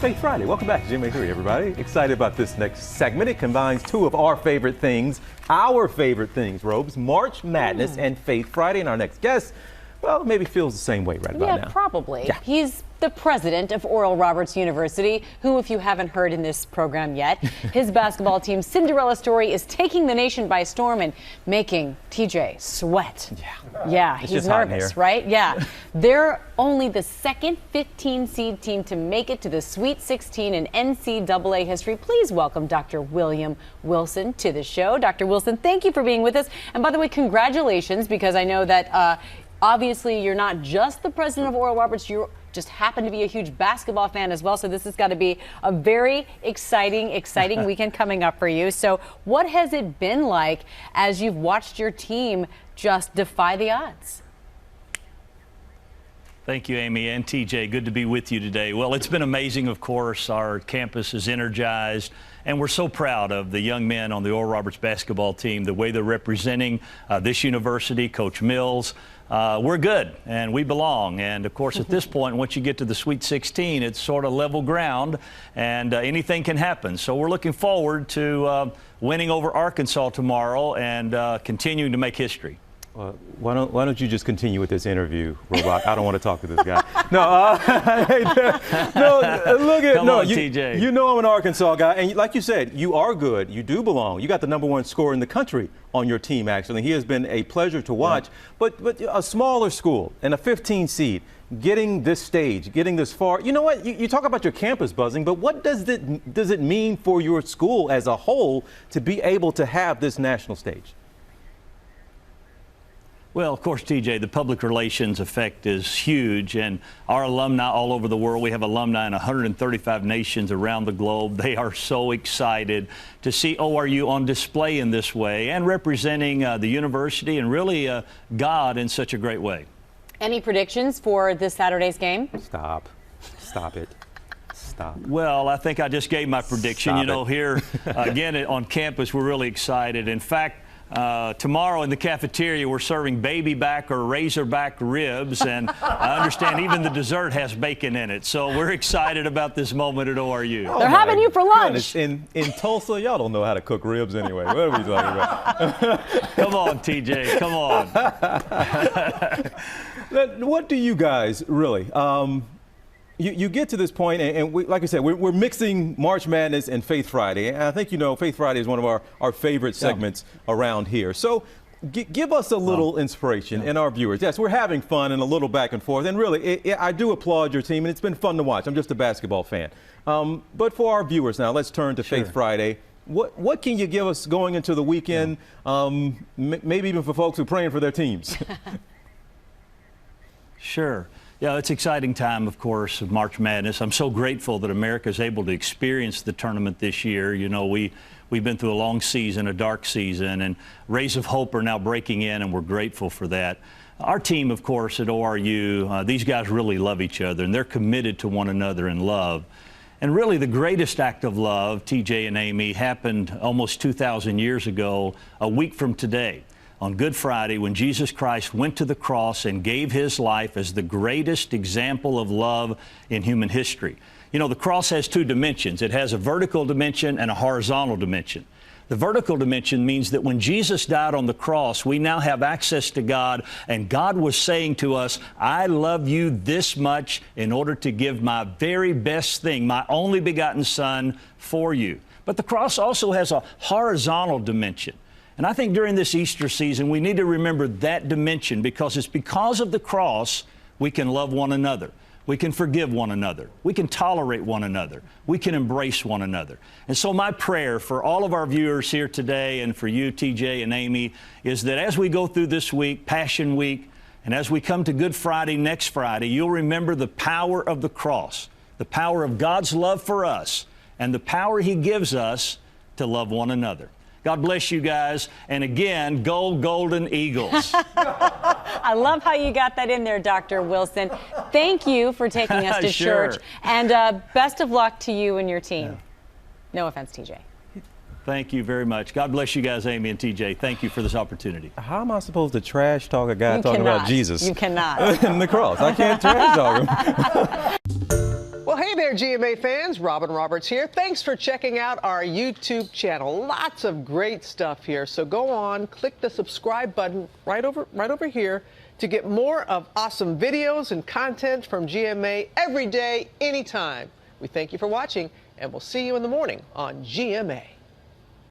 Faith Friday. Welcome back to Jimmy 3, everybody. Excited about this next segment. It combines two of our favorite things, Robes, March Madness and Faith Friday. And our next guest, well, maybe feels the same way right about now. Yeah, probably. Yeah. He's the president of Oral Roberts University, who, if you haven't heard in this program yet, his basketball team Cinderella story is taking the nation by storm and making TJ sweat. Yeah, he's nervous, right? Yeah. They're only the second 15 seed team to make it to the Sweet 16 in NCAA history. Please welcome Dr. William Wilson to the show. Dr. Wilson, thank you for being with us. And by the way, congratulations, because I know that obviously you're not just the president of Oral Roberts, you just happen to be a huge basketball fan as well. So this has got to be a very exciting weekend coming up for you. So what has it been like as you've watched your team just defy the odds? Thank you, Amy and TJ. Good to be with you today. Well, it's been amazing, of course. Our campus is energized, and we're so proud of the young men on the Oral Roberts basketball team, the way they're representing this university, Coach Mills. We're good, and we belong. And, of course, at this point, once you get to the Sweet 16, it's sort of level ground, and anything can happen. So we're looking forward to winning over Arkansas tomorrow and continuing to make history. Why don't you just continue with this interview, Robot? I don't want to talk to this guy. TJ. You know I'm an Arkansas guy, and like you said, you are good. You do belong. You got the #1 scorer in the country on your team, actually. He has been a pleasure to watch. Yeah. But a smaller school and a 15 seed, getting this stage, getting this far. You know what? You talk about your campus buzzing, but what does it mean for your school as a whole to be able to have this national stage? Well, of course, TJ, the public relations effect is huge, and our alumni all over the world, we have alumni in 135 nations around the globe. They are so excited to see ORU on display in this way and representing the university and really God in such a great way. Any predictions for this Saturday's game? Stop it. Stop. Well, I think I just gave my prediction. Here again on campus, we're really excited. In fact, tomorrow in the cafeteria, we're serving baby back or razorback ribs, and I understand even the dessert has bacon in it. So we're excited about this moment at ORU. They're having you for lunch. In Tulsa, y'all don't know how to cook ribs anyway. What are we talking about? Come on, TJ. Come on. What do you guys really? You get to this point, and like I said, we're mixing March Madness and Faith Friday. And I think Faith Friday is one of our favorite segments around here. So give us a little inspiration in our viewers. Yes, we're having fun and a little back and forth. And really, I do applaud your team, and it's been fun to watch. I'm just a basketball fan. But for our viewers now, let's turn to Faith Friday. What can you give us going into the weekend, maybe even for folks who are praying for their teams? Sure. Yeah, it's an exciting time, of course, of March Madness. I'm so grateful that America is able to experience the tournament this year. We've been through a long season, a dark season, and rays of hope are now breaking in, and we're grateful for that. Our team, of course, at ORU, these guys really love each other, and they're committed to one another in love. And really, the greatest act of love, TJ and Amy, happened almost 2,000 years ago, a week from today, on Good Friday, when Jesus Christ went to the cross and gave his life as the greatest example of love in human history. The cross has two dimensions. It has a vertical dimension and a horizontal dimension. The vertical dimension means that when Jesus died on the cross, we now have access to God, and God was saying to us, I love you this much in order to give my very best thing, my only begotten Son, for you. But the cross also has a horizontal dimension. And I think during this Easter season, we need to remember that dimension, because it's because of the cross we can love one another. We can forgive one another. We can tolerate one another. We can embrace one another. And so my prayer for all of our viewers here today, and for you, TJ and Amy, is that as we go through this week, Passion Week, and as we come to Good Friday next Friday, you'll remember the power of the cross, the power of God's love for us, and the power he gives us to love one another. God bless you guys. And again, go Golden Eagles. I love how you got that in there, Dr. Wilson. Thank you for taking us to church. And best of luck to you and your team. No offense, TJ. Thank you very much. God bless you guys, Amy and TJ. Thank you for this opportunity. How am I supposed to trash talk a guy talking about Jesus? You cannot. And the cross. I can't trash talk him. Well, hey, Hey there, GMA fans. Robin Roberts here. Thanks for checking out our YouTube channel. Lots of great stuff here. So go on, click the subscribe button right over here to get more of awesome videos and content from GMA every day, anytime. We thank you for watching, and we'll see you in the morning on GMA.